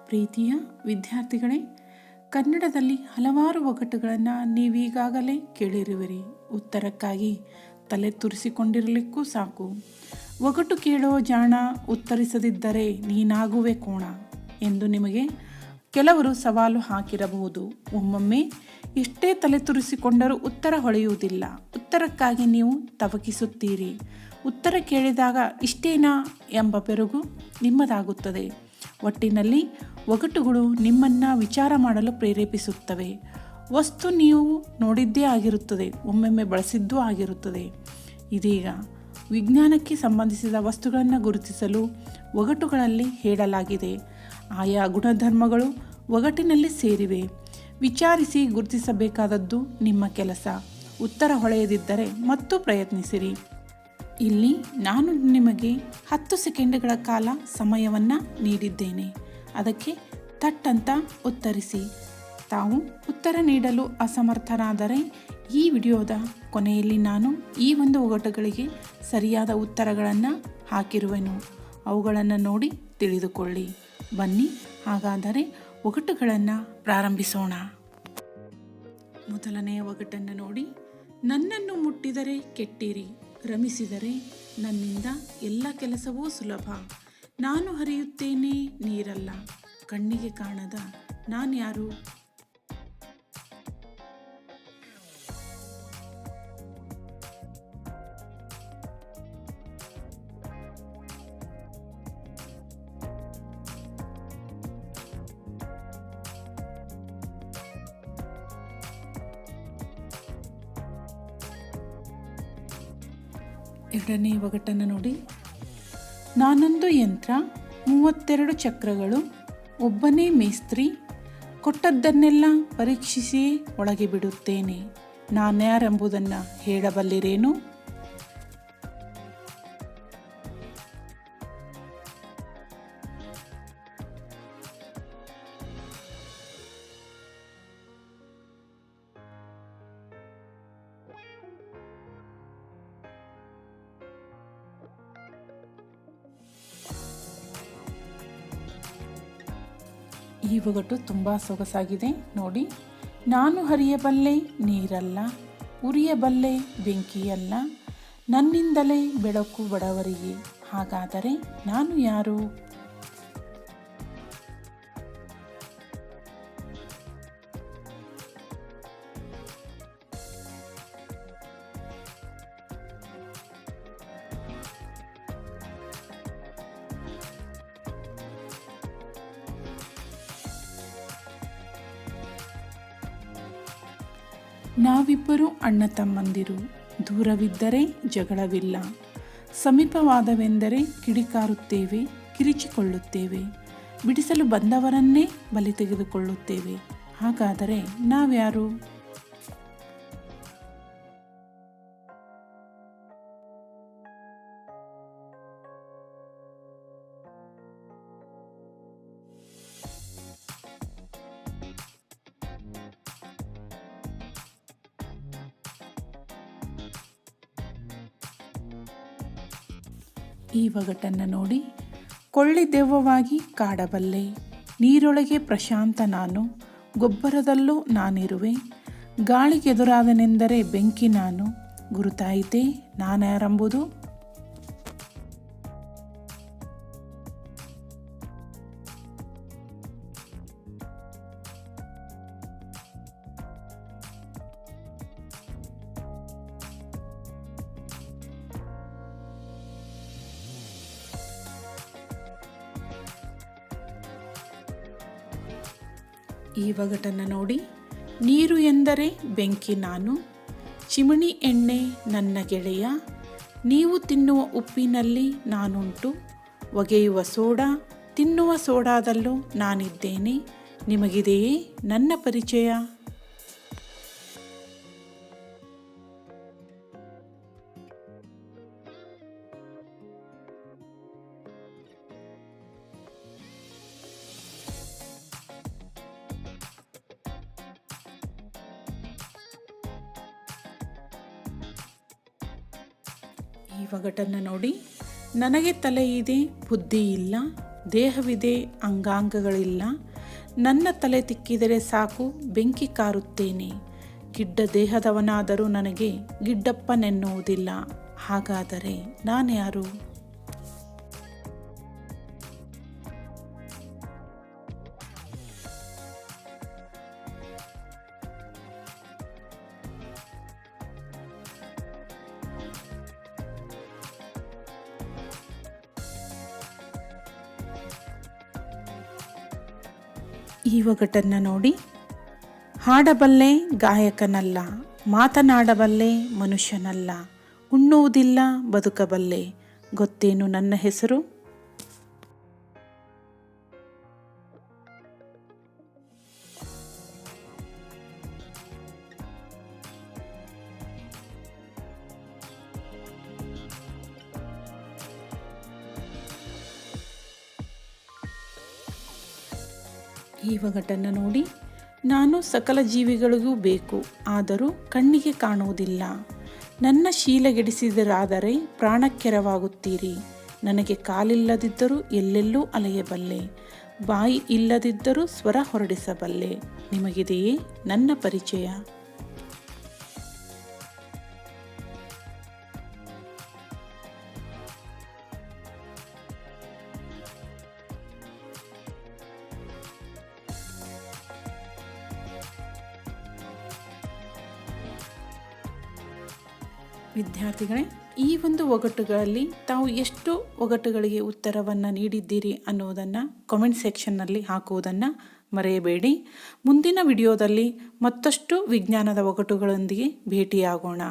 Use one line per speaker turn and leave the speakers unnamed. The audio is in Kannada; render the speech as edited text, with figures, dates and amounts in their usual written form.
ಪ್ರೀತಿಯ ವಿದ್ಯಾರ್ಥಿಗಳೇ, ಕನ್ನಡದಲ್ಲಿ ಹಲವಾರು ಒಗಟುಗಳನ್ನು ನೀವೀಗಾಗಲೇ ಕೇಳಿರುವಿರಿ. ಉತ್ತರಕ್ಕಾಗಿ ತಲೆ ತುರಿಸಿಕೊಂಡಿರಲಿಕ್ಕೂ ಸಾಕು. ಒಗಟು ಕೇಳೋ ಜಾಣ, ಉತ್ತರಿಸದಿದ್ದರೆ ನೀನಾಗುವೆ ಕೋಣ ಎಂದು ನಿಮಗೆ ಕೆಲವರು ಸವಾಲು ಹಾಕಿರಬಹುದು. ಒಮ್ಮೊಮ್ಮೆ ಎಷ್ಟೇ ತಲೆ ತುರಿಸಿಕೊಂಡರೂ ಉತ್ತರ ಹೊಳೆಯುವುದಿಲ್ಲ. ಉತ್ತರಕ್ಕಾಗಿ ನೀವು ತವಕಿಸುತ್ತೀರಿ. ಉತ್ತರ ಕೇಳಿದಾಗ ಇಷ್ಟೇನಾ ಎಂಬ ಬೆರಗು ನಿಮ್ಮದಾಗುತ್ತದೆ. ಒಟ್ಟಿನಲ್ಲಿ ಒಗಟುಗಳು ನಿಮ್ಮನ್ನು ವಿಚಾರ ಮಾಡಲು ಪ್ರೇರೇಪಿಸುತ್ತವೆ. ವಸ್ತು ನೀವು ನೋಡಿದ್ದೇ ಆಗಿರುತ್ತದೆ, ಒಮ್ಮೊಮ್ಮೆ ಬಳಸಿದ್ದೂ ಆಗಿರುತ್ತದೆ. ಇದೀಗ ವಿಜ್ಞಾನಕ್ಕೆ ಸಂಬಂಧಿಸಿದ ವಸ್ತುಗಳನ್ನು ಗುರುತಿಸಲು ಒಗಟುಗಳಲ್ಲಿ ಹೇಳಲಾಗಿದೆ. ಆಯಾ ಗುಣಧರ್ಮಗಳು ಒಗಟಿನಲ್ಲಿ ಸೇರಿವೆ. ವಿಚಾರಿಸಿ ಗುರುತಿಸಬೇಕಾದದ್ದು ನಿಮ್ಮ ಕೆಲಸ. ಉತ್ತರ ಹೊಳೆಯದಿದ್ದರೆ ಮತ್ತು ಪ್ರಯತ್ನಿಸಿರಿ. ಇಲ್ಲಿ ನಾನು ನಿಮಗೆ 10 ಸೆಕೆಂಡ್ಗಳ ಕಾಲ ಸಮಯವನ್ನು ನೀಡಿದ್ದೇನೆ. ಅದಕ್ಕೆ ತಟ್ಟಂತ ಉತ್ತರಿಸಿ. ತಾವು ಉತ್ತರ ನೀಡಲು ಅಸಮರ್ಥರಾದರೆ ಈ ವಿಡಿಯೋದ ಕೊನೆಯಲ್ಲಿ ನಾನು ಈ ಒಂದು ಒಗಟುಗಳಿಗೆ ಸರಿಯಾದ ಉತ್ತರಗಳನ್ನು ಹಾಕಿರುವೆನು. ಅವುಗಳನ್ನು ನೋಡಿ ತಿಳಿದುಕೊಳ್ಳಿ. ಬನ್ನಿ ಹಾಗಾದರೆ ಒಗಟುಗಳನ್ನು ಪ್ರಾರಂಭಿಸೋಣ. ಮೊದಲನೆಯ ಒಗಟನ್ನು ನೋಡಿ. ನನ್ನನ್ನು ಮುಟ್ಟಿದರೆ ಕೆಟ್ಟಿರಿ, ರಮಿಸಿದರೆ ನನ್ನಿಂದ ಎಲ್ಲ ಕೆಲಸವೂ ಸುಲಭ. ನಾನು ಹರಿಯುತ್ತೇನೆ ನೀರಲ್ಲ, ಕಣ್ಣಿಗೆ ಕಾಣದ ನಾನ್ಯಾರು? ಎರಡನೇ ಒಗಟನ್ನು ನೋಡಿ. ನಾನೊಂದು ಯಂತ್ರ, 32 ಚಕ್ರಗಳು, ಒಬ್ಬನೇ ಮೇಸ್ತ್ರಿ, ಕೊಟ್ಟದ್ದನ್ನೆಲ್ಲ ಪರೀಕ್ಷಿಸಿಯೇ ಒಳಗೆ ಬಿಡುತ್ತೇನೆ. ನಾನ್ಯಾರೆಂಬುದನ್ನು ಹೇಳಬಲ್ಲಿರೇನು? ಈ ಒಗಟು ತುಂಬ ಸೊಗಸಾಗಿದೆ ನೋಡಿ. ನಾನು ಹರಿಯಬಲ್ಲೆ ನೀರಲ್ಲ, ಉರಿಯಬಲ್ಲೆ ಬೆಂಕಿಯಲ್ಲ, ನನ್ನಿಂದಲೇ ಬೆಳಕು ಬಡವರಿಗೆ. ಹಾಗಾದರೆ ನಾನು ಯಾರು? ನಾವಿಬ್ಬರು ಅಣ್ಣ ತಮ್ಮಂದಿರು, ದೂರವಿದ್ದರೆ ಜಗಳವಿಲ್ಲ, ಸಮೀಪವಾದವೆಂದರೆ ಕಿಡಿಕಾರುತ್ತೇವೆ, ಕಿರಿಚಿಕೊಳ್ಳುತ್ತೇವೆ, ಬಿಡಿಸಲು ಬಂದವರನ್ನೇ ಬಲಿ ತೆಗೆದುಕೊಳ್ಳುತ್ತೇವೆ. ಹಾಗಾದರೆ ನಾವ್ಯಾರು? ಈ ಒಗಟನ್ನು ನೋಡಿ. ಕೊಳ್ಳಿದೆವ್ವವಾಗಿ ಕಾಡಬಲ್ಲೆ, ನೀರೊಳಗೆ ಪ್ರಶಾಂತ ನಾನು, ಗೊಬ್ಬರದಲ್ಲೂ ನಾನಿರುವೆ, ಗಾಳಿಗೆದುರಾದನೆಂದರೆ ಬೆಂಕಿ ನಾನು. ಗುರುತಾಯಿತೇ ನಾನ್ಯಾರೆಂಬುದು? ಈ ಒಗಟನ್ನು ನೋಡಿ. ನೀರು ಎಂದರೆ ಬೆಂಕಿ ನಾನು, ಚಿಮಣಿ ಎಣ್ಣೆ ನನ್ನ ಗೆಳೆಯ, ನೀವು ತಿನ್ನುವ ಉಪ್ಪಿನಲ್ಲಿ ನಾನುಂಟು, ಒಗೆಯುವ ಸೋಡಾ ತಿನ್ನುವ ಸೋಡಾದಲ್ಲೂ ನಾನಿದ್ದೇನೆ, ನಿಮಗಿದೆಯೇ ನನ್ನ ಪರಿಚಯ? ಈ ಒಗಟನ್ನು ನೋಡಿ. ನನಗೆ ತಲೆ ಇದೆ, ಬುದ್ಧಿ ಇಲ್ಲ, ದೇಹವಿದೆ, ಅಂಗಾಂಗಗಳಿಲ್ಲ. ನನ್ನ ತಲೆ ತಿಕ್ಕಿದರೆ ಸಾಕು, ಬೆಂಕಿ ಕಾರುತ್ತೇನೆ. ಗಿಡ್ಡ ದೇಹದವನಾದರೂ ನನಗೆ ಗಿಡ್ಡಪ್ಪನೆನ್ನುವುದಿಲ್ಲ. ಹಾಗಾದರೆ ನಾನ್ಯಾರು? ಈ ಒಗಟನ್ನು ನೋಡಿ. ಹಾಡಬಲ್ಲೆ ಗಾಯಕನಲ್ಲ, ಮಾತನಾಡಬಲ್ಲೆ ಮನುಷ್ಯನಲ್ಲ, ಉಣ್ಣುವುದಿಲ್ಲ ಬದುಕಬಲ್ಲೆ, ಗೊತ್ತೇನು ನನ್ನ ಹೆಸರು? ಈ ಒಗಟನ್ನು ನೋಡಿ. ನಾನು ಸಕಲ ಜೀವಿಗಳಿಗೂ ಬೇಕು, ಆದರೂ ಕಣ್ಣಿಗೆ ಕಾಣುವುದಿಲ್ಲ. ನನ್ನ ಶೀಲಗೆಡಿಸಿದರಾದರೆ ಪ್ರಾಣಕ್ಕೆರವಾಗುತ್ತೀರಿ. ನನಗೆ ಕಾಲಿಲ್ಲದಿದ್ದರೂ ಎಲ್ಲೆಲ್ಲೂ ಅಲೆಯಬಲ್ಲೆ, ಬಾಯಿ ಇಲ್ಲದಿದ್ದರೂ ಸ್ವರ ಹೊರಡಿಸಬಲ್ಲೆ. ನಿಮಗಿದೆಯೇ ನನ್ನ ಪರಿಚಯ? ವಿದ್ಯಾರ್ಥಿಗಳೇ, ಈ ಒಂದು ಒಗಟುಗಳಲ್ಲಿ ತಾವು ಎಷ್ಟು ಒಗಟುಗಳಿಗೆ ಉತ್ತರವನ್ನು ನೀಡಿದ್ದೀರಿ ಅನ್ನೋದನ್ನು ಕಾಮೆಂಟ್ ಸೆಕ್ಷನ್ನಲ್ಲಿ ಹಾಕುವುದನ್ನು ಮರೆಯಬೇಡಿ. ಮುಂದಿನ ವಿಡಿಯೋದಲ್ಲಿ ಮತ್ತಷ್ಟು ವಿಜ್ಞಾನದ ಒಗಟುಗಳೊಂದಿಗೆ ಭೇಟಿಯಾಗೋಣ.